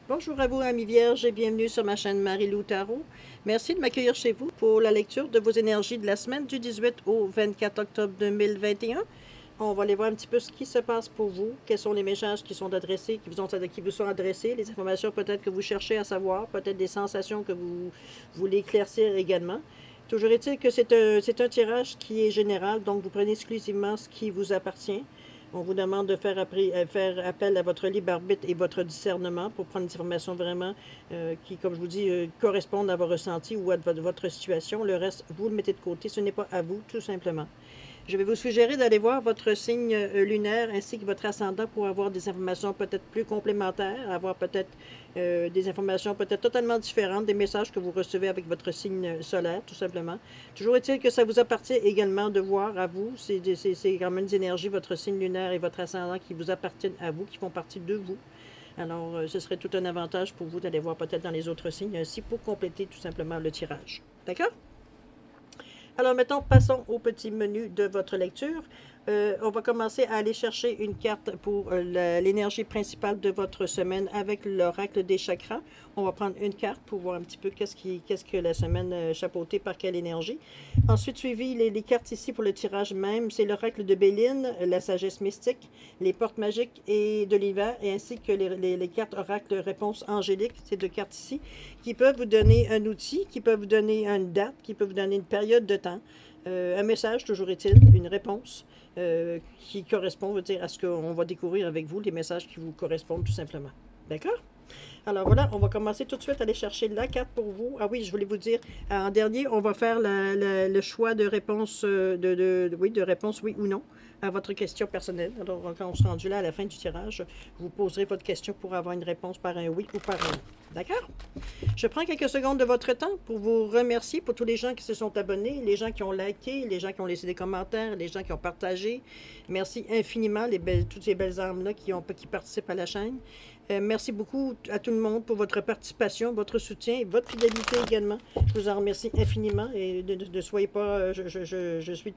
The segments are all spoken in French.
Bonjour à vous, amis vierges, et bienvenue sur ma chaîne Marie-Lou Tarot. Merci de m'accueillir chez vous pour la lecture de vos énergies de la semaine du 18 au 24 octobre 2021. On va aller voir un petit peu ce qui se passe pour vous, quels sont les messages qui sont adressés, qui vous sont adressés, les informations peut-être que vous cherchez à savoir, peut-être des sensations que vous voulez éclaircir également. Toujours est-il que c'est un tirage qui est général, donc vous prenez exclusivement ce qui vous appartient. On vous demande de faire appel à votre libre arbitre et votre discernement pour prendre des informations vraiment qui, comme je vous dis, correspondent à vos ressentis ou à votre situation. Le reste, vous le mettez de côté. Ce n'est pas à vous, tout simplement. Je vais vous suggérer d'aller voir votre signe lunaire ainsi que votre ascendant pour avoir des informations peut-être plus complémentaires, avoir peut-être des informations peut-être totalement différentes, des messages que vous recevez avec votre signe solaire, tout simplement. Toujours est-il que ça vous appartient également de voir à vous, c'est quand même des énergies, votre signe lunaire et votre ascendant qui vous appartiennent à vous, qui font partie de vous. Alors, ce serait tout un avantage pour vous d'aller voir peut-être dans les autres signes ainsi pour compléter tout simplement le tirage. D'accord? Alors, maintenant, passons au petit menu de votre lecture. On va commencer à aller chercher une carte pour l'énergie principale de votre semaine avec l'oracle des chakras. On va prendre une carte pour voir un petit peu qu'est-ce que la semaine chapeautée par quelle énergie. Ensuite, suivi les cartes ici pour le tirage même, c'est l'oracle de Béline, la sagesse mystique, les portes magiques et de l'hiver, et ainsi que les cartes oracle réponse angélique, ces deux cartes ici, qui peuvent vous donner un outil, qui peuvent vous donner une date, qui peuvent vous donner une période de temps. Un message, toujours est-il, une réponse qui correspond, veut dire, à ce qu'on va découvrir avec vous, les messages qui vous correspondent tout simplement. D'accord? Alors voilà, on va commencer tout de suite à aller chercher la carte pour vous. Ah oui, je voulais vous dire, en dernier, on va faire le choix de réponse, de réponse oui ou non à votre question personnelle. Alors quand on sera rendu là à la fin du tirage, vous poserez votre question pour avoir une réponse par un oui ou par un non. D'accord? Je prends quelques secondes de votre temps pour vous remercier pour tous les gens qui se sont abonnés, les gens qui ont liké, les gens qui ont laissé des commentaires, les gens qui ont partagé. Merci infiniment, toutes ces belles âmes-là qui participent à la chaîne. Merci beaucoup à tout le monde pour votre participation, votre soutien et votre fidélité également. Je vous en remercie infiniment et ne soyez pas... je suis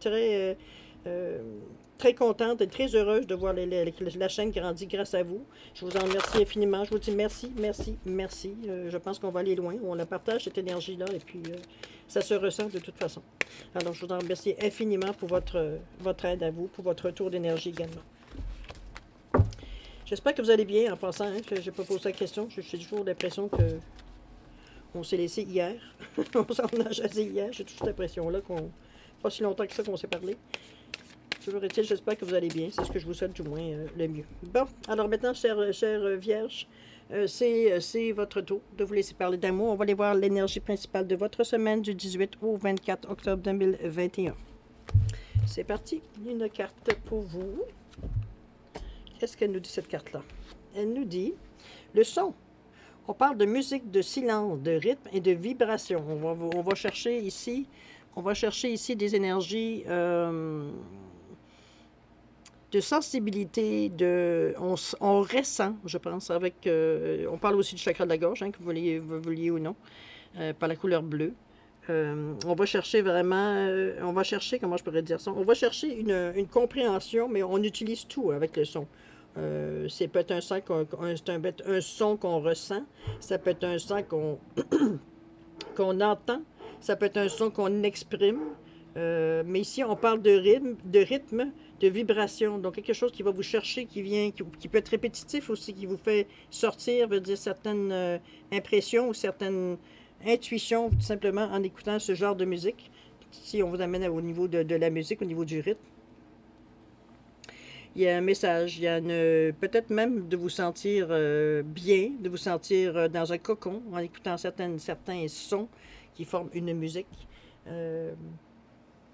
très contente et très heureuse de voir la chaîne grandir grâce à vous. Je vous en remercie infiniment. Je vous dis merci, merci, merci. Je pense qu'on va aller loin. On la partage, cette énergie-là, et puis ça se ressent de toute façon. Alors, je vous en remercie infiniment pour votre aide à vous, pour votre retour d'énergie également. J'espère que vous allez bien en passant. Hein, je n'ai pas posé la question. J'ai toujours l'impression que on s'est laissé hier. On a jasé hier. J'ai toujours cette impression-là qu'on... Pas si longtemps que ça qu'on s'est parlé. Toujours est-il, j'espère que vous allez bien. C'est ce que je vous souhaite du moins le mieux. Bon, alors maintenant, chère Vierge, c'est votre tour de vous laisser parler d'amour. On va aller voir l'énergie principale de votre semaine du 18 au 24 octobre 2021. C'est parti. Une carte pour vous. Qu'est-ce qu'elle nous dit, cette carte-là? Elle nous dit le son. On parle de musique, de silence, de rythme et de vibration. On va chercher ici des énergies de sensibilité, on ressent, je pense, avec... on parle aussi du chakra de la gorge, hein, que vous vouliez ou non, par la couleur bleue. On va chercher vraiment... on va chercher, comment je pourrais dire ça? On va chercher une compréhension, mais on utilise tout avec le son. C'est peut-être un son qu'on ressent, ça peut être un son qu'on entend, ça peut être un son qu'on exprime, mais ici on parle de rythme, de vibration, donc quelque chose qui va vous chercher, qui peut être répétitif aussi, qui vous fait sortir, veut dire certaines impressions ou certaines intuitions, tout simplement en écoutant ce genre de musique. Si on vous amène au niveau de la musique, au niveau du rythme. Il y a un message, il y a peut-être même de vous sentir bien, de vous sentir dans un cocon en écoutant certains sons qui forment une musique.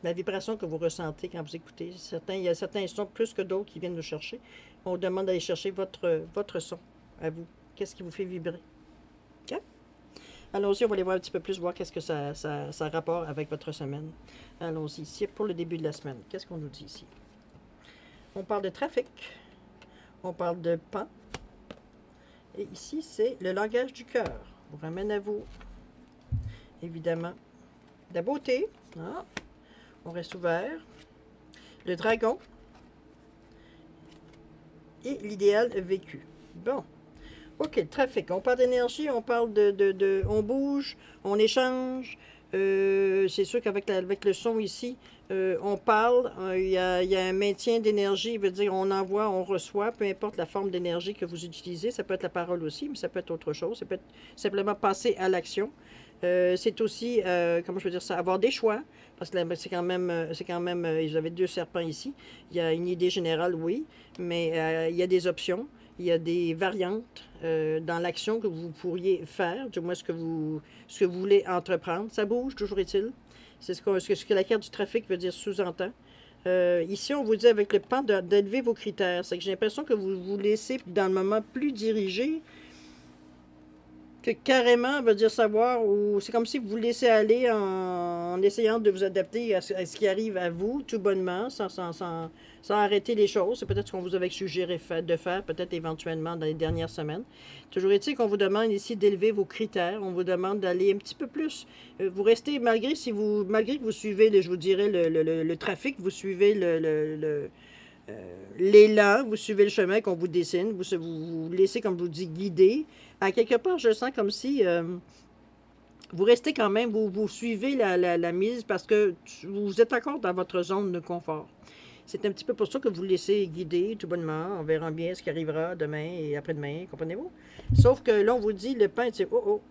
La vibration que vous ressentez quand vous écoutez. Il y a certains sons plus que d'autres qui viennent nous chercher. On vous demande d'aller chercher votre son à vous. Qu'est-ce qui vous fait vibrer? Okay? Allons-y, on va aller voir un petit peu plus, voir qu'est-ce que ça rapporte avec votre semaine. Allons-y, ici pour le début de la semaine. Qu'est-ce qu'on nous dit ici? On parle de trafic, on parle de pan, et ici c'est le langage du cœur. Vous ramène à vous, évidemment, la beauté, ah, on reste ouvert, le dragon, et l'idéal vécu. Bon, OK, le trafic. On parle d'énergie, on parle on bouge, on échange. C'est sûr qu'avec avec le son ici, on parle. Il y a un maintien d'énergie, veut dire on envoie, on reçoit, peu importe la forme d'énergie que vous utilisez. Ça peut être la parole aussi, mais ça peut être autre chose. Ça peut être simplement passer à l'action. C'est aussi, comment je veux dire ça, avoir des choix. Parce que c'est quand même, ils avaient deux serpents ici. Il y a une idée générale, oui, mais il y a des options. Il y a des variantes dans l'action que vous pourriez faire, du moins ce que vous voulez entreprendre. Ça bouge, toujours est-il. C'est ce que la carte du trafic veut dire sous-entend. Ici, on vous dit avec le pan d'élever vos critères. C'est que j'ai l'impression que vous vous laissez dans le moment plus dirigé que carrément veut dire savoir, ou c'est comme si vous vous laissez aller en essayant de vous adapter à ce qui arrive à vous, tout bonnement, sans arrêter les choses. C'est peut-être ce qu'on vous avait suggéré de faire, peut-être éventuellement dans les dernières semaines. Toujours est-il qu'on vous demande ici d'élever vos critères, on vous demande d'aller un petit peu plus. Vous restez, malgré que vous suivez, je vous dirais, le trafic, vous suivez l'élan, vous suivez le chemin qu'on vous dessine, vous laissez, comme je vous dis, guider. À quelque part, je sens comme si vous restez quand même, vous suivez la mise parce que vous êtes encore dans votre zone de confort. C'est un petit peu pour ça que vous laissez guider tout bonnement. On verra bien ce qui arrivera demain et après-demain, comprenez-vous? Sauf que là, on vous dit, le pain, c'est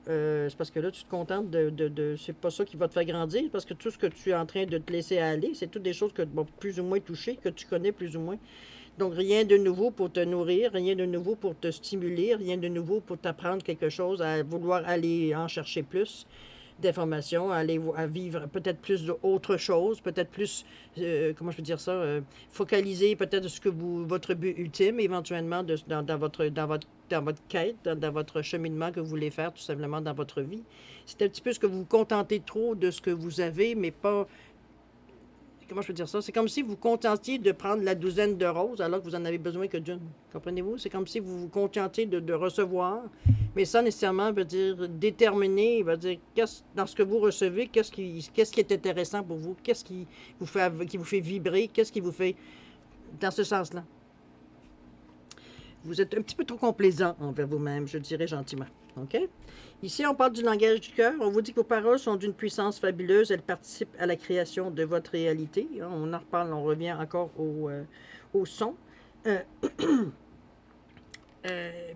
c'est parce que là, tu te contentes c'est pas ça qui va te faire grandir, parce que tout ce que tu es en train de te laisser aller, c'est toutes des choses que bon, plus ou moins touchées, que tu connais plus ou moins. Donc, rien de nouveau pour te nourrir, rien de nouveau pour te stimuler, rien de nouveau pour t'apprendre quelque chose, à vouloir aller en chercher plus d'informations, à vivre peut-être plus d'autres choses, peut-être plus, comment je peux dire ça, focaliser peut-être ce que votre but ultime, éventuellement, dans votre quête, dans votre cheminement que vous voulez faire, tout simplement, dans votre vie. C'est un petit peu ce que vous vous contentez trop de ce que vous avez, mais pas... Comment je peux dire ça? C'est comme si vous contentiez de prendre la douzaine de roses alors que vous en avez besoin que d'une. Comprenez-vous? C'est comme si vous vous contentiez de recevoir, mais ça nécessairement veut dire déterminer, veut dire dans ce que vous recevez, qu'est-ce qui est intéressant pour vous, qu'est-ce qui vous fait vibrer, qu'est-ce qui vous fait dans ce sens-là. Vous êtes un petit peu trop complaisant envers vous-même, je dirais gentiment. OK? Ici, on parle du langage du cœur. On vous dit que vos paroles sont d'une puissance fabuleuse. Elles participent à la création de votre réalité. On en reparle, on revient encore au son.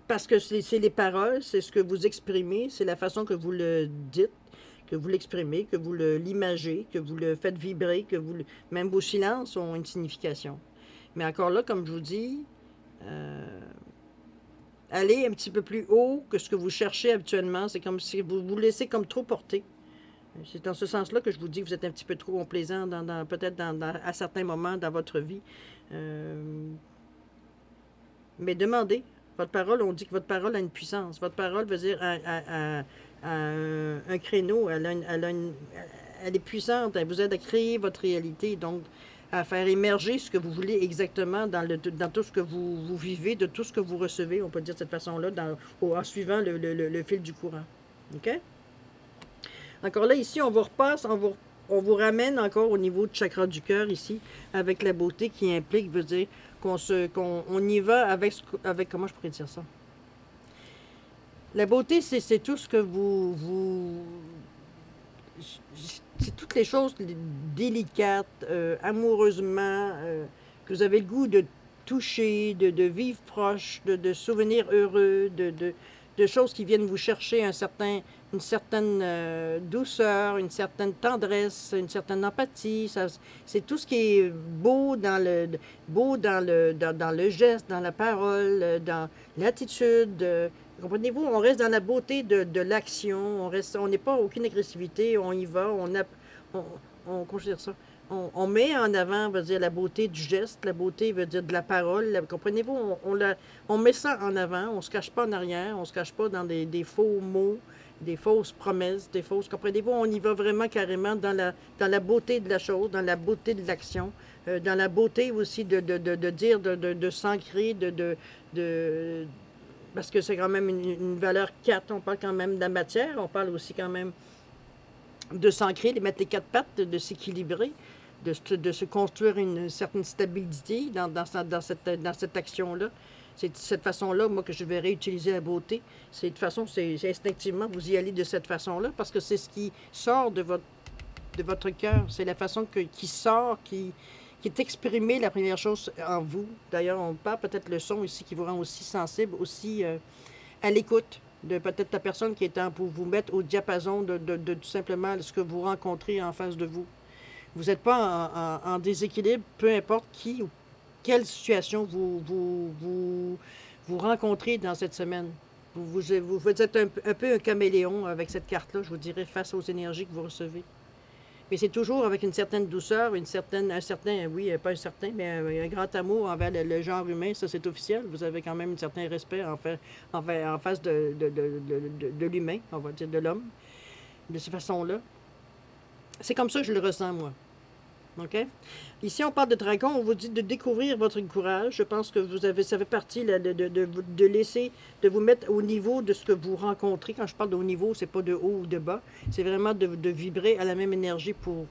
Parce que c'est les paroles, c'est ce que vous exprimez, c'est la façon que vous le dites, que vous l'exprimez, que vous l'imagez, que vous le faites vibrer, même vos silences ont une signification. Mais encore là, comme je vous dis... allez un petit peu plus haut que ce que vous cherchez habituellement. C'est comme si vous vous laissez comme trop porter. C'est dans ce sens-là que je vous dis que vous êtes un petit peu trop complaisant peut-être à certains moments dans votre vie. Mais demandez. Votre parole, on dit que votre parole a une puissance. Votre parole veut dire un créneau. Elle est puissante. Elle vous aide à créer votre réalité. Donc, à faire émerger ce que vous voulez exactement dans tout ce que vous vivez, de tout ce que vous recevez, on peut dire de cette façon-là, en suivant le fil du courant. OK? Encore là, ici, on vous repasse, on vous ramène encore au niveau du chakra du cœur, ici, avec la beauté qui implique, veut dire qu'on y va avec, comment je pourrais dire ça? La beauté, c'est tout ce que c'est toutes les choses délicates, amoureusement, que vous avez le goût de toucher, de vivre proche, de souvenirs heureux, de choses qui viennent vous chercher une certaine douceur, une certaine tendresse, une certaine empathie. C'est tout ce qui est beau dans le geste, dans la parole, dans l'attitude. Comprenez-vous, on reste dans la beauté de l'action, on n'est pas aucune agressivité, on y va, comment je veux dire ça? On met en avant, veut dire, la beauté du geste, la beauté, veut dire, de la parole. Comprenez-vous, on met ça en avant, on ne se cache pas en arrière, on ne se cache pas dans des faux mots, des fausses promesses, comprenez-vous, on y va vraiment carrément dans la beauté de la chose, dans la beauté de l'action, dans la beauté aussi de dire, de s'ancrer, parce que c'est quand même une valeur 4, on parle quand même de la matière, on parle aussi quand même de s'ancrer, de mettre les 4 pattes, de s'équilibrer, de se construire une certaine stabilité dans cette action-là. C'est de cette façon-là, moi, que je vais réutiliser la beauté. C'est de façon, c'est instinctivement, vous y allez de cette façon-là, parce que c'est ce qui sort de votre cœur. C'est la façon qui sort, qui est exprimée, la première chose en vous. D'ailleurs, on parle peut-être le son ici qui vous rend aussi sensible, aussi à l'écoute de peut-être la personne qui est en pour vous mettre au diapason de tout simplement ce que vous rencontrez en face de vous. Vous n'êtes pas en déséquilibre, peu importe qui ou quelle situation vous rencontrez dans cette semaine. Vous êtes un peu un caméléon avec cette carte-là, je vous dirais, face aux énergies que vous recevez. Mais c'est toujours avec une certaine douceur, un certain, oui, pas un certain, mais un grand amour envers le genre humain, ça c'est officiel. Vous avez quand même un certain respect en face de l'humain, on va dire, de l'homme, de cette façon-là. C'est comme ça que je le ressens, moi. OK? Ici, on parle de dragon, on vous dit de découvrir votre courage. Je pense que ça fait partie là, de laisser, de vous mettre au niveau de ce que vous rencontrez. Quand je parle de haut niveau, c'est pas de haut ou de bas. C'est vraiment de vibrer à la même énergie pour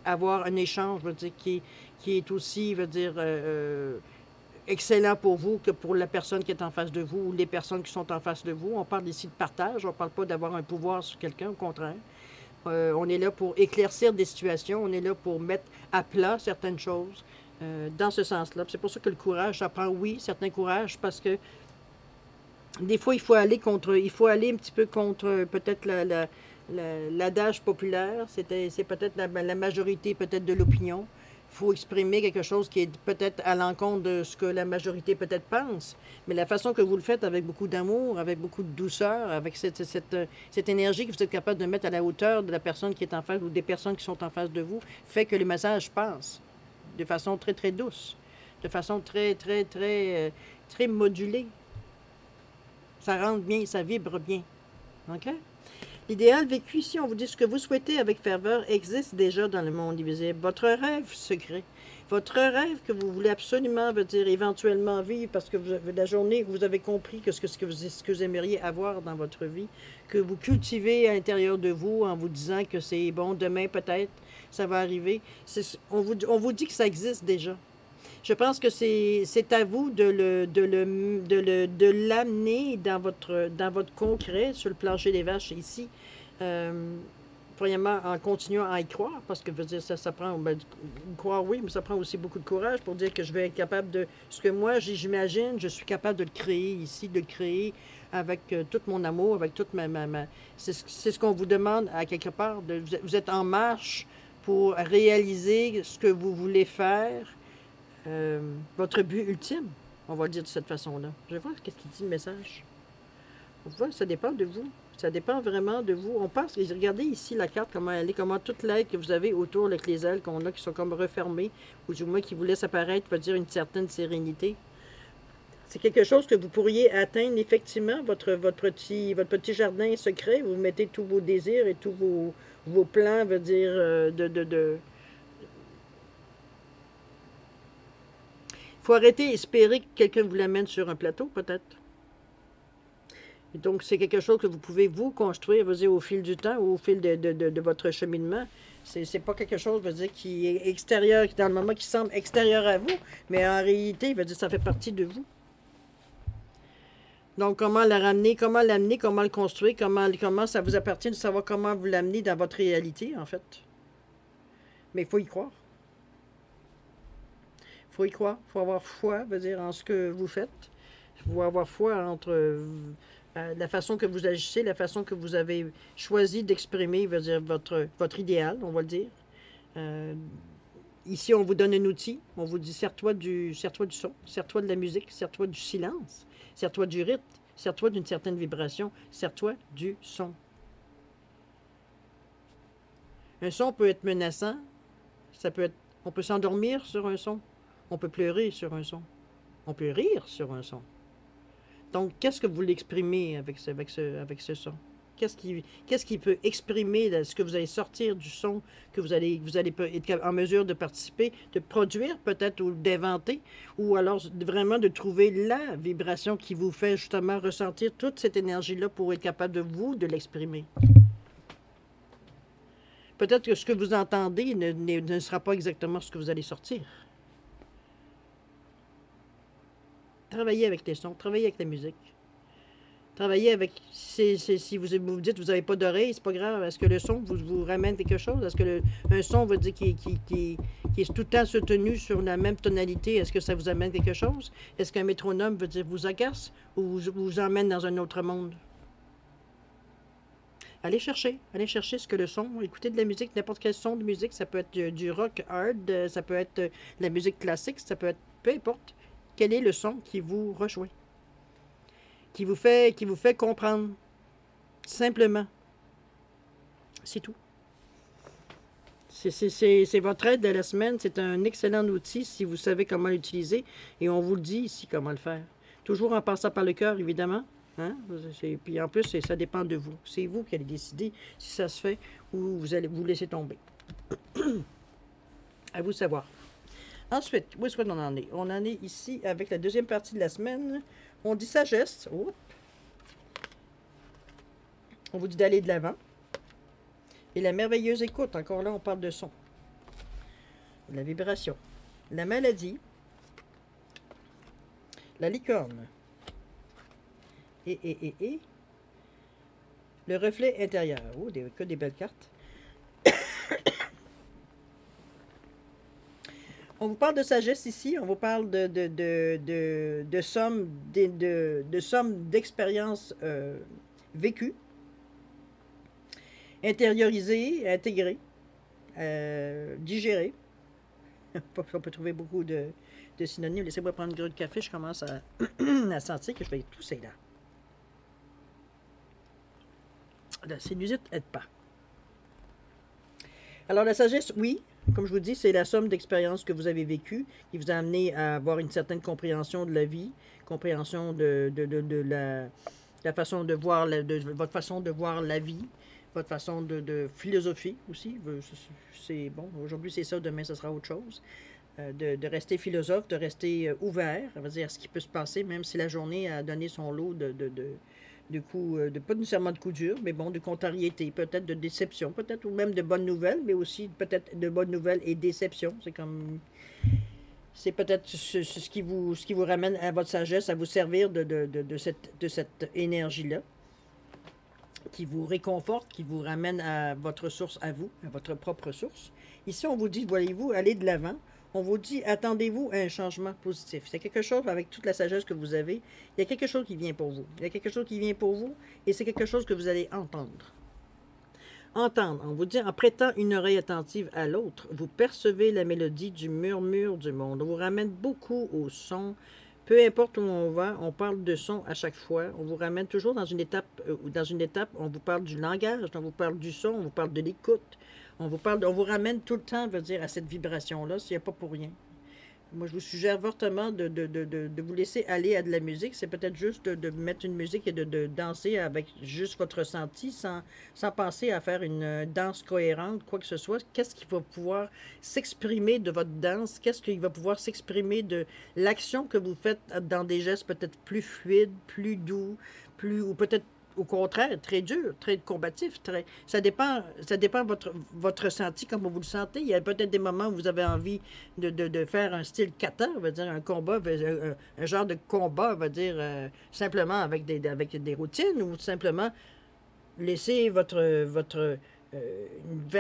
avoir un échange, je veux dire, qui est aussi, je veux dire, excellent pour vous que pour la personne qui est en face de vous ou les personnes qui sont en face de vous. On parle ici de partage, on ne parle pas d'avoir un pouvoir sur quelqu'un, au contraire. On est là pour éclaircir des situations, on est là pour mettre à plat certaines choses dans ce sens-là. C'est pour ça que le courage, ça prend, oui, certain courage, parce que des fois, il faut aller un petit peu contre peut-être l'adage populaire, c'est peut-être la majorité peut-être de l'opinion. Il faut exprimer quelque chose qui est peut-être à l'encontre de ce que la majorité peut-être pense. Mais la façon que vous le faites avec beaucoup d'amour, avec beaucoup de douceur, avec cette énergie que vous êtes capable de mettre à la hauteur de la personne qui est en face ou des personnes qui sont en face de vous, fait que le message passe de façon très, très douce, de façon très, très, très, très modulée. Ça rentre bien, ça vibre bien. OK? L'idéal vécu ici, on vous dit ce que vous souhaitez avec ferveur existe déjà dans le monde invisible. Votre rêve secret, votre rêve que vous voulez absolument, veut dire éventuellement vivre parce que la journée vous avez compris que ce que vous aimeriez avoir dans votre vie, que vous cultivez à l'intérieur de vous en vous disant que c'est bon, demain peut-être, ça va arriver. On vous dit que ça existe déjà. Je pense que c'est à vous de l'amener dans votre concret sur le plancher des vaches ici. Premièrement, en continuant à y croire, parce que je veux dire, ça prend, croire oui, mais ça prend aussi beaucoup de courage pour dire que je vais être capable de, ce que moi j'imagine, je suis capable de le créer ici, de le créer avec tout mon amour, avec toute c'est ce qu'on vous demande à quelque part, vous êtes en marche pour réaliser ce que vous voulez faire. Votre but ultime, on va le dire de cette façon-là. Je vais voir ce qu'il dit le message. On voit, ça dépend de vous. Ça dépend vraiment de vous. On pense, regardez ici la carte, comment elle est, comment toute l'aide que vous avez autour avec les ailes qu'on a, qui sont comme refermées, ou du moins qui vous laissent apparaître, veut dire une certaine sérénité. C'est quelque chose que vous pourriez atteindre effectivement, votre petit jardin secret. Vous mettez tous vos désirs et tous vos plans, veut dire, Il faut arrêter d'espérer que quelqu'un vous l'amène sur un plateau, peut-être. Et donc, c'est quelque chose que vous pouvez vous construire, vous dire, au fil du temps ou au fil de votre cheminement. C'est pas quelque chose, veut dire, qui est extérieur, dans le moment qui semble extérieur à vous, mais en réalité, veut dire, ça fait partie de vous. Donc, comment la ramener, comment l'amener, comment le construire, comment ça vous appartient de savoir comment vous l'amener dans votre réalité, en fait. Mais il faut y croire. Il faut y croire, il faut avoir foi, veut dire, en ce que vous faites. Il faut avoir foi entre la façon que vous agissez, la façon que vous avez choisi d'exprimer, veut dire, votre idéal, on va le dire. Ici, on vous donne un outil, on vous dit, sers-toi du son, sers-toi de la musique, sers-toi du silence, sers-toi du rythme, sers-toi d'une certaine vibration, sers-toi du son. Un son peut être menaçant, on peut s'endormir sur un son. On peut pleurer sur un son. On peut rire sur un son. Donc, qu'est-ce que vous voulez exprimer avec ce son? Qu'est-ce qui peut exprimer ce que vous allez sortir du son, que vous allez être en mesure de participer, de produire peut-être ou d'inventer, ou alors vraiment de trouver la vibration qui vous fait justement ressentir toute cette énergie-là pour être capable de l'exprimer. Peut-être que ce que vous entendez ne sera pas exactement ce que vous allez sortir. Travaillez avec les sons, travaillez avec la musique. Travaillez avec, si vous dites que vous n'avez pas d'oreille, c'est pas grave. Est-ce que le son vous ramène quelque chose? Est-ce que un son veut dire qui est tout le temps soutenu sur la même tonalité? Est-ce que ça vous amène quelque chose? Est-ce qu'un métronome veut dire vous agace ou vous emmène dans un autre monde? Allez chercher ce que le son. Écoutez de la musique, n'importe quel son de musique. Ça peut être du rock hard, ça peut être de la musique classique, ça peut être, peu importe. Quel est le son qui vous rejoint? Qui vous fait comprendre. Simplement. C'est tout. C'est votre aide de la semaine. C'est un excellent outil si vous savez comment l'utiliser. Et on vous le dit ici comment le faire. Toujours en passant par le cœur, évidemment. Hein? Puis en plus, ça dépend de vous. C'est vous qui allez décider si ça se fait ou vous allez vous laisser tomber. À vous de savoir. Ensuite, où est-ce qu'on en est? On en est ici avec la deuxième partie de la semaine. On dit sagesse. Oh. On vous dit d'aller de l'avant. Et la merveilleuse écoute. Encore là, on parle de son. La vibration. La maladie. La licorne. Et. Le reflet intérieur. Oh, que des belles cartes. On vous parle de sagesse ici, on vous parle de somme d'expériences vécues, intériorisées, intégrées, digérées. On peut trouver beaucoup de synonymes. Laissez-moi prendre une grue de café, je commence à, à sentir que je vais tousser là. La sinusite n'aide pas. Alors la sagesse, oui. Comme je vous dis, c'est la somme d'expériences que vous avez vécues qui vous a amené à avoir une certaine compréhension de la vie, compréhension de la façon de voir, votre façon de voir la vie, votre façon de philosophie aussi. C'est bon, aujourd'hui c'est ça, demain ce sera autre chose. De rester philosophe, de rester ouvert, on va dire, à ce qui peut se passer, même si la journée a donné son lot pas nécessairement de coups durs, mais bon, de contrariété, peut-être de déception, peut-être ou même de bonnes nouvelles, mais aussi peut-être de bonnes nouvelles et déception. C'est peut-être ce qui vous ramène à votre sagesse, à vous servir de cette énergie-là, qui vous réconforte, qui vous ramène à votre source à vous, à votre propre source. Ici, on vous dit, voyez-vous, allez de l'avant. On vous dit, attendez-vous à un changement positif. C'est quelque chose, avec toute la sagesse que vous avez, il y a quelque chose qui vient pour vous. Il y a quelque chose qui vient pour vous, et c'est quelque chose que vous allez entendre. Entendre, on vous dit, en prêtant une oreille attentive à l'autre, vous percevez la mélodie du murmure du monde. On vous ramène beaucoup au son. Peu importe où on va, on parle de son à chaque fois. On vous ramène toujours dans une étape, on vous parle du langage, on vous parle du son, on vous parle de l'écoute. On vous ramène tout le temps, veut dire, à cette vibration-là, s'il n'y a pas pour rien. Moi, je vous suggère fortement de vous laisser aller à de la musique. C'est peut-être juste de mettre une musique et de danser avec juste votre ressenti, sans penser à faire une danse cohérente, quoi que ce soit. Qu'est-ce qui va pouvoir s'exprimer de votre danse? Qu'est-ce qui va pouvoir s'exprimer de l'action que vous faites dans des gestes peut-être plus fluides, plus doux, ou peut-être au contraire, très dur, très combatif. Ça dépend votre ressenti, comme vous le sentez. Il y a peut-être des moments où vous avez envie de faire un style kata, on va dire un combat, un genre de combat, on va dire simplement avec des routines, ou simplement laisser vers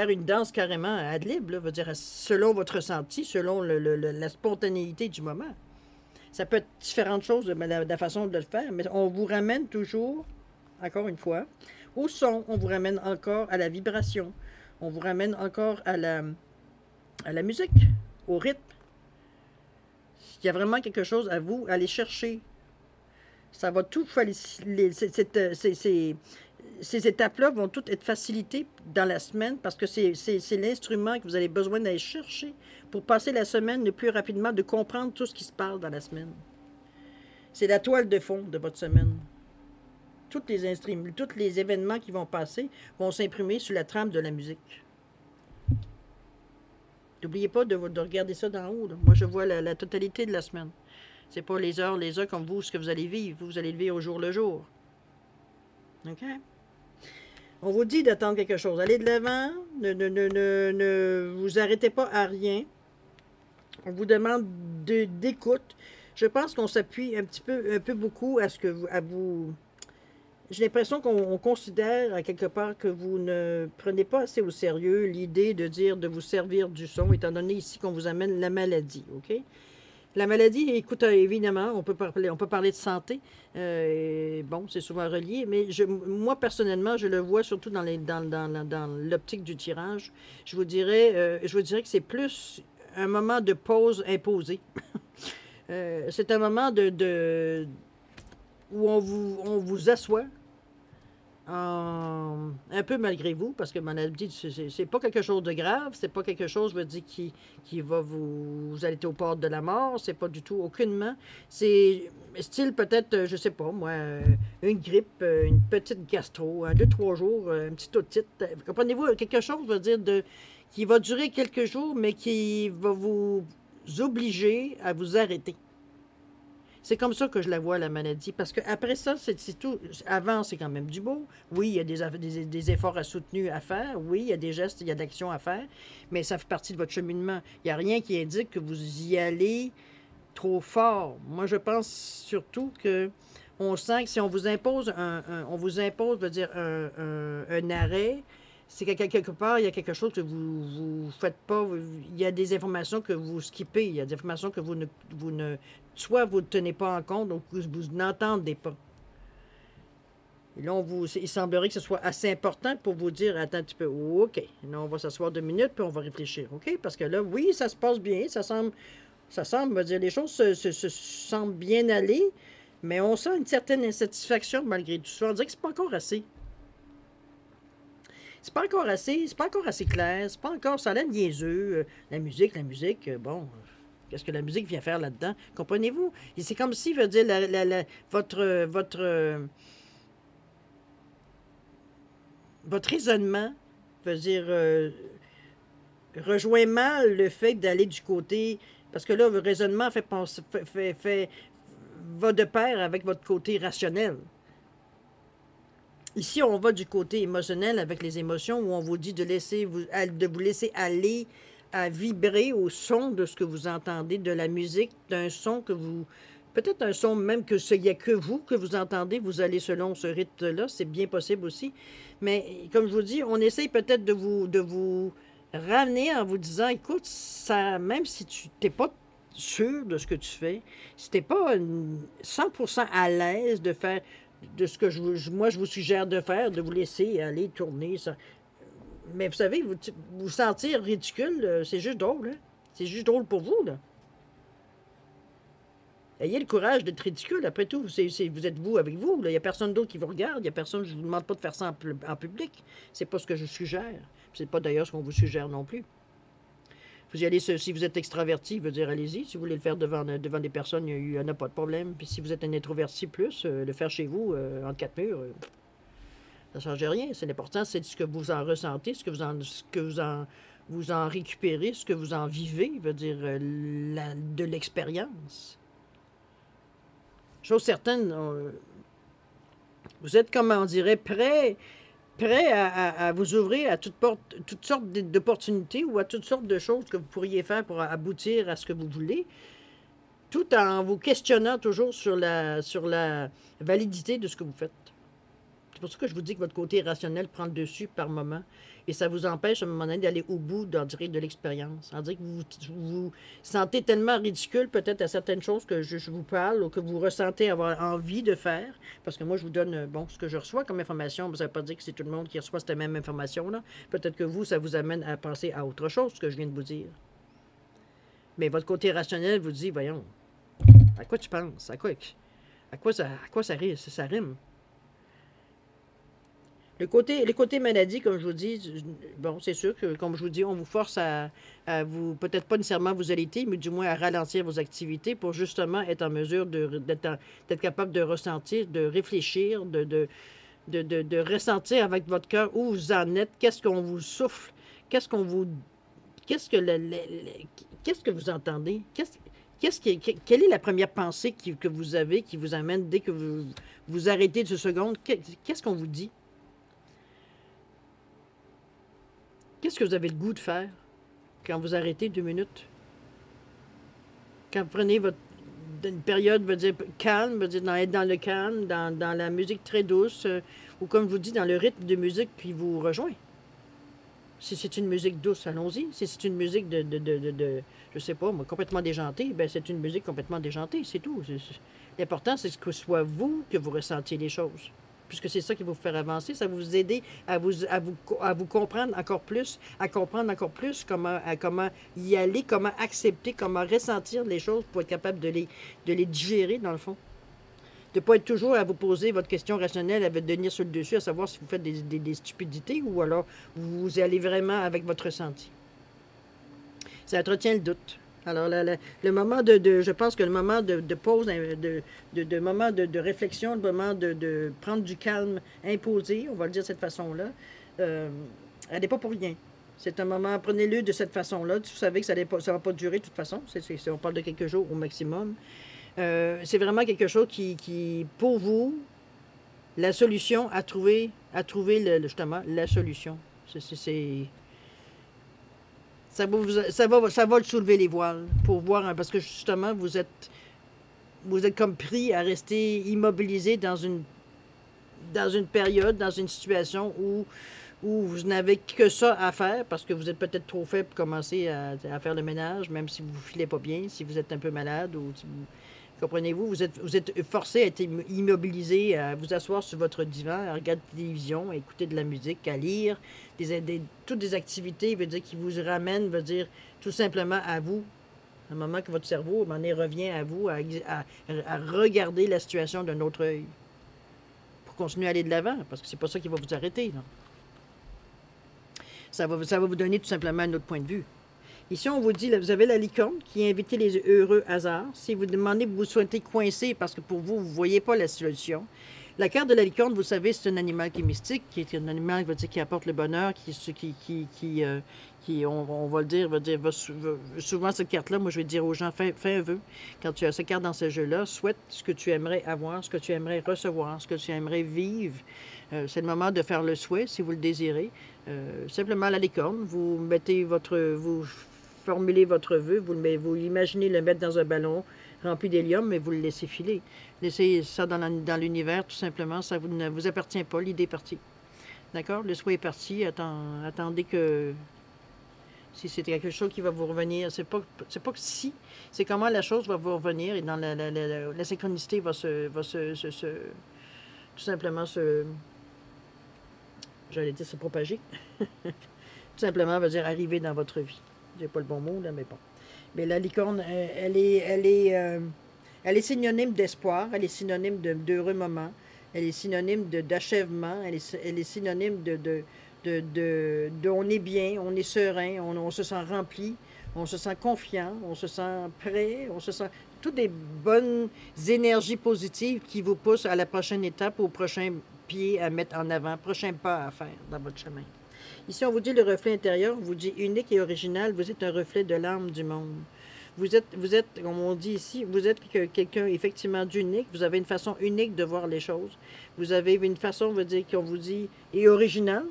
une danse carrément ad lib, là, veut dire selon votre ressenti, selon la spontanéité du moment. Ça peut être différentes choses de la façon de le faire, mais on vous ramène toujours, encore une fois, au son, on vous ramène encore à la vibration, on vous ramène encore à la musique, au rythme. Il y a vraiment quelque chose à vous aller chercher. Ça va tout ces étapes-là vont toutes être facilitées dans la semaine parce que c'est l'instrument que vous avez besoin d'aller chercher pour passer la semaine le plus rapidement, de comprendre tout ce qui se passe dans la semaine. C'est la toile de fond de votre semaine. Tous les événements qui vont passer vont s'imprimer sur la trame de la musique. N'oubliez pas de regarder ça d'en haut. Là. Moi, je vois la totalité de la semaine. C'est pas les heures comme vous, ce que vous allez vivre. Vous allez le vivre au jour le jour. OK? On vous dit d'attendre quelque chose. Allez de l'avant. Ne vous arrêtez pas à rien. On vous demande d'écoute. Je pense qu'on s'appuie un peu beaucoup à ce que vous. J'ai l'impression qu'on considère à quelque part que vous ne prenez pas assez au sérieux l'idée de dire de vous servir du son, étant donné ici qu'on vous amène la maladie, OK? La maladie, écoute, évidemment, on peut parler de santé. Bon, c'est souvent relié, mais moi, personnellement, je le vois surtout dans l'optique du tirage. Je vous dirais que c'est plus un moment de pause imposé. C'est un moment où on vous assoit un peu malgré vous, parce que maladie, c'est pas quelque chose de grave, c'est pas quelque chose, je veux dire, qui va vous allez être au port de la mort, c'est pas du tout, aucunement. C'est style peut-être, je sais pas, moi, une grippe, une petite gastro, un, deux, trois jours, une petite otite. Comprenez-vous, quelque chose, je veux dire, qui va durer quelques jours, mais qui va vous obliger à vous arrêter. C'est comme ça que je la vois, la maladie. Parce qu'après ça, c'est tout. Avant, c'est quand même du beau. Oui, il y a des efforts à soutenir à faire. Oui, il y a des gestes, il y a de l'action à faire. Mais ça fait partie de votre cheminement. Il n'y a rien qui indique que vous y allez trop fort. Moi, je pense surtout que on sent que si on vous impose on vous impose, veut dire, un arrêt, c'est que quelque part, il y a quelque chose que vous faites pas. Il y a des informations que vous skippez. Il y a des informations que vous ne soit vous ne tenez pas en compte, donc vous n'entendez pas. Et là, il semblerait que ce soit assez important pour vous dire, attends un petit peu, OK, là, on va s'asseoir 2 minutes, puis on va réfléchir, OK? Parce que là, oui, ça se passe bien, ça semble, me dire, les choses semblent bien aller, mais on sent une certaine insatisfaction malgré tout ça. On dirait que c'est pas encore assez. C'est pas encore assez clair, c'est pas encore, ça a l'air niaiseux. La musique, bon, qu'est-ce que la musique vient faire là-dedans? Comprenez-vous? Et c'est comme si, veut dire, votre raisonnement, veut dire, rejoint mal le fait d'aller du côté, parce que là, le raisonnement va de pair avec votre côté rationnel. Ici, on va du côté émotionnel avec les émotions où on vous dit de vous laisser aller à vibrer au son de ce que vous entendez, de la musique, d'un son que vous... Peut-être un son même que il n'y a que vous que vous entendez, vous allez selon ce rythme-là, c'est bien possible aussi. Mais comme je vous dis, on essaye peut-être de vous ramener en vous disant, écoute, ça, même si tu n'es pas sûr de ce que tu fais, si tu n'es pas 100% à l'aise de faire de ce que moi je vous suggère de faire, de vous laisser aller tourner. Ça. Mais vous savez, vous sentir ridicule, c'est juste drôle. Hein? C'est juste drôle pour vous. Là. Ayez le courage d'être ridicule. Après tout, vous êtes vous avec vous. Il n'y a personne d'autre qui vous regarde. Il n'y a personne, je ne vous demande pas de faire ça en public. C'est pas ce que je suggère. C'est pas d'ailleurs ce qu'on vous suggère non plus. Vous y allez, si vous êtes extraverti, veut dire allez-y. Si vous voulez le faire devant des personnes, il n'y en a pas de problème. Puis si vous êtes un introverti plus, le faire chez vous, entre quatre murs, ça ne change rien. C'est l'important, c'est ce que vous en ressentez, ce que vous en récupérez, ce que vous en vivez, veut dire de l'expérience. Chose certaine, vous êtes, comment on dirait, prêt à vous ouvrir à toutes sortes d'opportunités ou à toutes sortes de choses que vous pourriez faire pour aboutir à ce que vous voulez, tout en vous questionnant toujours sur la validité de ce que vous faites. C'est pour ça que je vous dis que votre côté rationnel prend le dessus par moment et ça vous empêche à un moment donné d'aller au bout de l'expérience. On dirait que vous vous sentez tellement ridicule peut-être à certaines choses que je vous parle ou que vous ressentez avoir envie de faire. Parce que moi, je vous donne bon, ce que je reçois comme information. Ça ne veut pas dire que c'est tout le monde qui reçoit cette même information-là. Peut-être que vous, ça vous amène à penser à autre chose, ce que je viens de vous dire. Mais votre côté rationnel vous dit, voyons, à quoi tu penses? À quoi ça rime? Le côté maladie, comme je vous dis, bon, c'est sûr que, comme je vous dis, on vous force à vous, peut-être pas nécessairement vous allaiter, mais du moins à ralentir vos activités pour justement être en mesure d'être capable de ressentir, de réfléchir, de ressentir avec votre cœur où vous en êtes, qu'est-ce qu'on vous souffle, qu'est-ce que vous entendez, quelle est la première pensée que vous avez qui vous amène dès que vous arrêtez de ce seconde, qu'est-ce qu'on vous dit? Qu'est-ce que vous avez le goût de faire quand vous arrêtez 2 minutes? Quand vous prenez une période, veut dire calme, veut dire être dans le calme, dans la musique très douce, ou comme je vous dis, dans le rythme de musique qui vous rejoint. Si c'est une musique douce, allons-y. Si c'est une musique je sais pas, moi, complètement déjantée, ben c'est une musique complètement déjantée, c'est tout. L'important, c'est que ce soit vous que vous ressentiez les choses. Puisque c'est ça qui va vous faire avancer, ça va vous aider à vous comprendre encore plus, à comprendre encore plus comment y aller, comment accepter, comment ressentir les choses pour être capable de les digérer, dans le fond. De ne pas être toujours à vous poser votre question rationnelle, à vous tenir sur le dessus, à savoir si vous faites des stupidités ou alors vous allez vraiment avec votre ressenti. Ça entretient le doute. Alors, le moment je pense que le moment de pause, moment de réflexion, le moment de prendre du calme imposé, on va le dire de cette façon-là, elle n'est pas pour rien. C'est un moment, prenez-le de cette façon-là. Vous savez que ça ne va pas durer de toute façon. On parle de quelques jours au maximum. C'est vraiment quelque chose qui, pour vous, la solution à trouver justement, la solution. Ça va le soulever les voiles pour voir, hein, parce que justement, vous êtes comme pris à rester immobilisé dans une période, dans une situation où vous n'avez que ça à faire, parce que vous êtes peut-être trop faible pour commencer à faire le ménage, même si vous ne filez pas bien, si vous êtes un peu malade, ou si comprenez-vous, vous êtes forcé à être immobilisé, à vous asseoir sur votre divan, à regarder la télévision, à écouter de la musique, à lire, toutes des activités, veut dire, qui vous ramènent, veut dire, tout simplement à vous. À un moment que votre cerveau, à un moment donné, revient à vous, à regarder la situation d'un autre œil. Pour continuer à aller de l'avant, parce que c'est pas ça qui va vous arrêter, là. Ça va vous donner tout simplement un autre point de vue. Ici, on vous dit, là, vous avez la licorne qui invite les heureux hasards. Si vous demandez, vous souhaitez coincer parce que pour vous, vous ne voyez pas la solution. La carte de la licorne, vous savez, c'est un animal qui est mystique, qui est un animal qui apporte le bonheur, on va le dire, souvent cette carte-là, moi je vais dire aux gens, fais un vœu. Quand tu as cette carte dans ce jeu-là, souhaite ce que tu aimerais avoir, ce que tu aimerais recevoir, ce que tu aimerais vivre. C'est le moment de faire le souhait, si vous le désirez. Simplement la licorne, vous formulez votre vœu, vous imaginez le mettre dans un ballon rempli d'hélium, mais vous le laissez filer. Laissez ça dans l'univers, tout simplement. Ça ne vous appartient pas, l'idée est partie. D'accord? Le souhait est parti. Attendez que... Si c'est quelque chose qui va vous revenir, c'est pas que si, c'est comment la chose va vous revenir et dans la synchronicité va tout simplement j'allais dire se propager. Tout simplement veut dire arriver dans votre vie. J'ai pas le bon mot, là, mais bon. Mais la licorne, elle est synonyme d'espoir, elle est synonyme d'heureux moments, elle est synonyme d'achèvement, elle est synonyme on est bien, on est serein, on se sent rempli, on se sent confiant, on se sent prêt, on se sent... Toutes des bonnes énergies positives qui vous poussent à la prochaine étape, au prochain pied à mettre en avant, prochain pas à faire dans votre chemin. Ici, on vous dit le reflet intérieur, on vous dit unique et original, vous êtes un reflet de l'âme du monde. Vous êtes, comme on dit ici, vous êtes quelqu'un effectivement d'unique, vous avez une façon unique de voir les choses. Vous avez une façon, on veut dire, qu'on vous dit, et originale.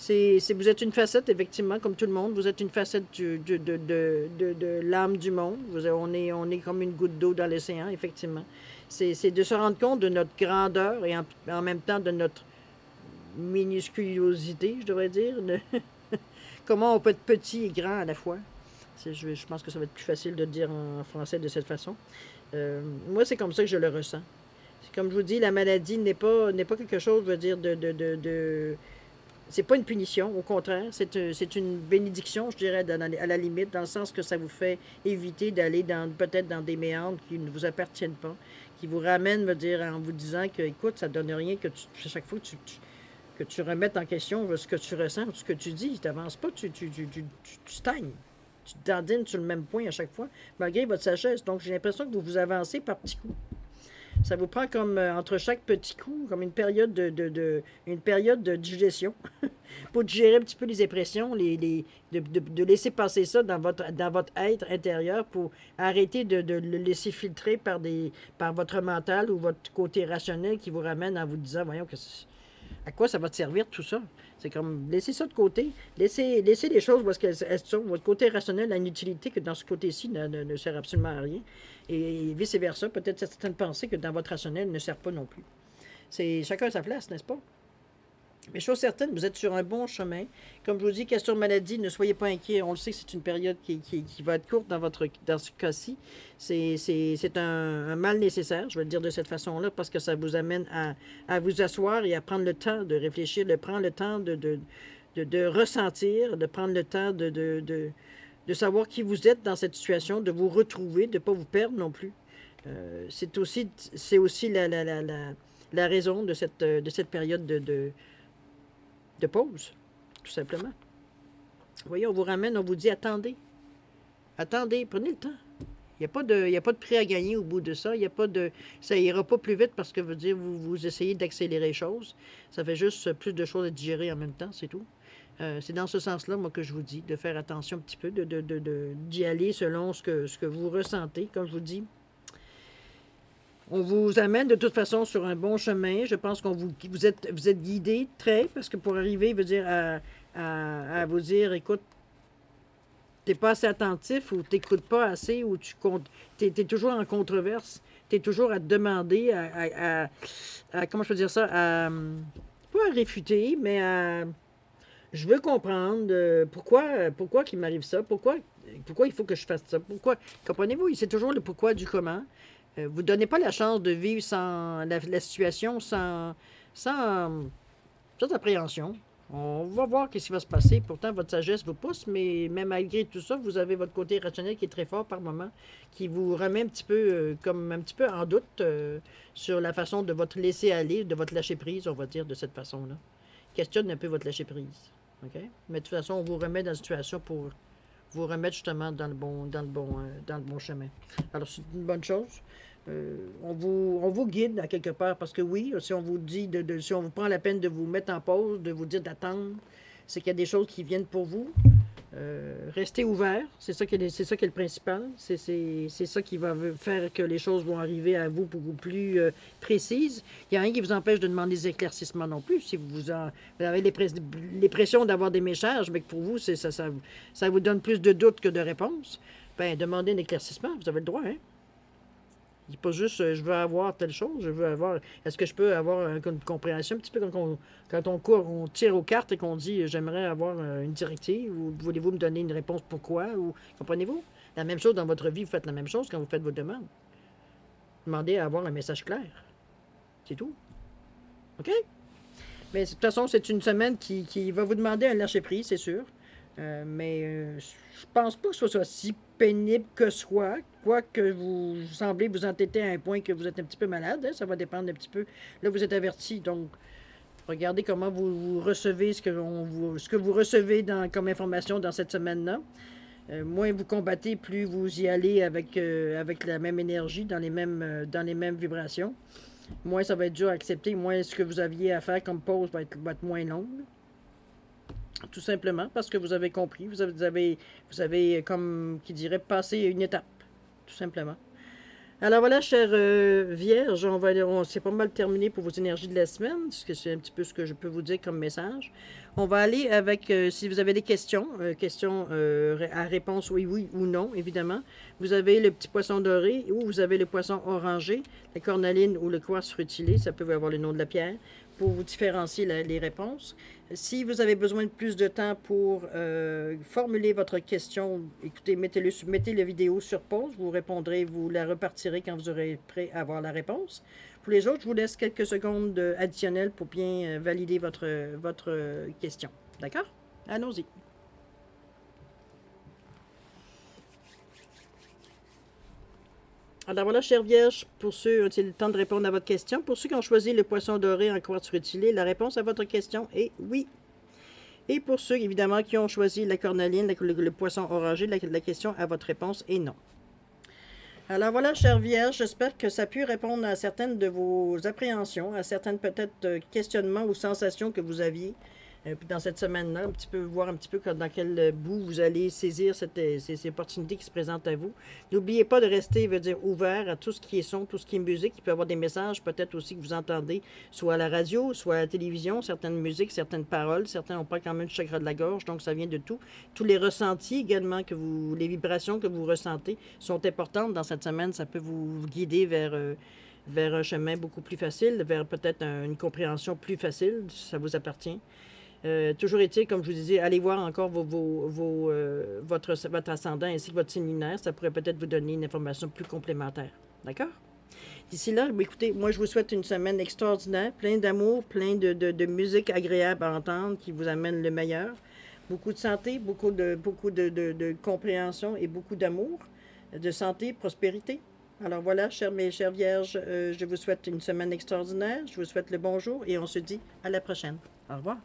Vous êtes une facette, effectivement, comme tout le monde. Vous êtes une facette de l'âme du monde. On est comme une goutte d'eau dans l'océan, effectivement. C'est de se rendre compte de notre grandeur et en même temps de notre minusculosité, je devrais dire. Comment on peut être petit et grand à la fois. Je pense que ça va être plus facile de le dire en français de cette façon. Moi, c'est comme ça que je le ressens. Comme je vous dis, la maladie n'est pas quelque chose, je veux dire, c'est pas une punition, au contraire, c'est une bénédiction, je dirais, à la limite, dans le sens que ça vous fait éviter d'aller peut-être dans des méandres qui ne vous appartiennent pas, qui vous ramènent, me dire, en vous disant que, écoute, ça ne donne rien que chaque fois que tu remettes en question ce que tu ressens, ce que tu dis, tu n'avances pas, tu stagnes. Tu dandines sur le même point à chaque fois, malgré votre sagesse. Donc, j'ai l'impression que vous avancez par petits coups. Ça vous prend comme, entre chaque petit coup, comme une période de digestion pour digérer un petit peu les impressions, de laisser passer ça dans votre être intérieur pour arrêter de le laisser filtrer par votre mental ou votre côté rationnel qui vous ramène en vous disant, voyons, À quoi ça va te servir tout ça? C'est comme, laissez ça de côté. Laissez les choses parce qu'elles sont. Votre côté rationnel a une utilité que dans ce côté-ci ne sert absolument à rien. Et vice-versa, peut-être certaines pensées que dans votre rationnel ne servent pas non plus. C'est chacun à sa place, n'est-ce pas? Mais chose certaine, vous êtes sur un bon chemin. Comme je vous dis, question de maladie, ne soyez pas inquiets. On le sait que c'est une période qui va être courte dans ce cas-ci. C'est un mal nécessaire, je vais le dire de cette façon-là, parce que ça vous amène à vous asseoir et à prendre le temps de réfléchir, de prendre le temps de ressentir, de prendre le temps de savoir qui vous êtes dans cette situation, de vous retrouver, de ne pas vous perdre non plus. C'est aussi la raison de cette période de pause, tout simplement. Vous voyez, on vous ramène, on vous dit attendez. Attendez, prenez le temps. Il n'y a pas de prix à gagner au bout de ça. Ça ira pas plus vite parce que vous essayez d'accélérer les choses. Ça fait juste plus de choses à digérer en même temps, c'est tout. C'est dans ce sens-là, moi, que je vous dis, de faire attention un petit peu, d'y aller selon ce que vous ressentez, comme je vous dis. On vous amène de toute façon sur un bon chemin. Je pense qu'on vous êtes guidé très, parce que pour arriver, à vous dire, écoute, t'es pas assez attentif ou t'écoutes pas assez ou t'es toujours en controverse. T'es toujours à te demander, comment je peux dire ça, pas à réfuter, mais je veux comprendre pourquoi qu'il m'arrive ça, pourquoi il faut que je fasse ça, pourquoi, comprenez-vous, c'est toujours le pourquoi du comment. Vous ne donnez pas la chance de vivre la situation sans appréhension. On va voir ce qui va se passer. Pourtant, votre sagesse vous pousse, mais même malgré tout ça, vous avez votre côté rationnel qui est très fort par moment, qui vous remet un petit peu, en doute sur la façon de votre laisser aller, de votre lâcher prise, on va dire de cette façon-là. Questionne un peu votre lâcher prise. OK? Mais de toute façon, on vous remet dans la situation pour vous remettre justement dans le bon chemin. Alors, c'est une bonne chose. On vous guide à quelque part parce que oui, si on vous dit, si on vous prend la peine de vous mettre en pause, de vous dire d'attendre, c'est qu'il y a des choses qui viennent pour vous. Restez ouvert, c'est ça qui est le principal. C'est ça qui va faire que les choses vont arriver à vous beaucoup plus précises. Il n'y a rien qui vous empêche de demander des éclaircissements non plus. Si vous avez les pressions d'avoir des messages, mais que pour vous, ça vous donne plus de doutes que de réponses, bien, demandez un éclaircissement, vous avez le droit, hein? Il n'est pas juste je veux avoir telle chose, je veux avoir. Est-ce que je peux avoir une compréhension un petit peu quand on tire aux cartes et qu'on dit j'aimerais avoir une directive ou voulez-vous me donner une réponse pourquoi ou comprenez-vous? La même chose dans votre vie, vous faites la même chose quand vous faites vos demandes. Demandez à avoir un message clair. C'est tout. OK? Mais de toute façon, c'est une semaine qui va vous demander un lâcher-prise, c'est sûr. Je pense pas que ce soit si pénible que soit, quoique vous semblez vous entêter à un point que vous êtes un petit peu malade, hein, ça va dépendre un petit peu. Là, vous êtes averti, donc regardez comment vous recevez ce que vous recevez comme information dans cette semaine-là. Moins vous combattez, plus vous y allez avec la même énergie, dans les mêmes vibrations. Moins ça va être dur à accepter, moins ce que vous aviez à faire comme pause va être moins long. Tout simplement parce que vous avez compris, vous avez comme qui dirait, passé une étape, tout simplement. Alors voilà, chère Vierge, c'est pas mal terminé pour vos énergies de la semaine, parce que c'est un petit peu ce que je peux vous dire comme message. On va aller avec, si vous avez des questions à réponse oui ou non, évidemment. Vous avez le petit poisson doré ou vous avez le poisson orangé, la cornaline ou le quartz rutilé, ça peut avoir le nom de la pierre, pour vous différencier les réponses. Si vous avez besoin de plus de temps pour formuler votre question, écoutez, mettez la vidéo sur pause, vous répondrez, vous la repartirez quand vous aurez prêt à avoir la réponse. Pour les autres, je vous laisse quelques secondes additionnelles pour bien valider votre question. D'accord? Allons-y. Alors voilà, chère Vierge, pour ceux, c'est le temps de répondre à votre question. Pour ceux qui ont choisi le poisson doré en quartz rutilé, la réponse à votre question est oui. Et pour ceux, évidemment, qui ont choisi la cornaline, le poisson orangé, la question à votre réponse est non. Alors voilà, chère Vierge, j'espère que ça a pu répondre à certaines de vos appréhensions, à certaines peut-être questionnements ou sensations que vous aviez Puis dans cette semaine-là, un petit peu, voir un petit peu dans quel bout vous allez saisir ces opportunités qui se présentent à vous. N'oubliez pas de rester, veut dire, ouvert à tout ce qui est son, tout ce qui est musique. Il peut y avoir des messages peut-être aussi que vous entendez, soit à la radio, soit à la télévision, certaines musiques, certaines paroles. Certains ont pas quand même du chagrin de la gorge, donc ça vient de tout. Tous les ressentis également, les vibrations que vous ressentez sont importantes dans cette semaine. Ça peut vous guider vers un chemin beaucoup plus facile, vers peut-être une compréhension plus facile, si ça vous appartient. Toujours est-il, comme je vous disais, allez voir encore votre ascendant ainsi que votre signe lunaire. Ça pourrait peut-être vous donner une information plus complémentaire. D'accord? D'ici là, écoutez, moi je vous souhaite une semaine extraordinaire, plein d'amour, plein de musique agréable à entendre qui vous amène le meilleur. Beaucoup de santé, beaucoup de compréhension et beaucoup d'amour, de santé, prospérité. Alors voilà, mes chères vierges, je vous souhaite une semaine extraordinaire, je vous souhaite le bonjour et on se dit à la prochaine. Au revoir.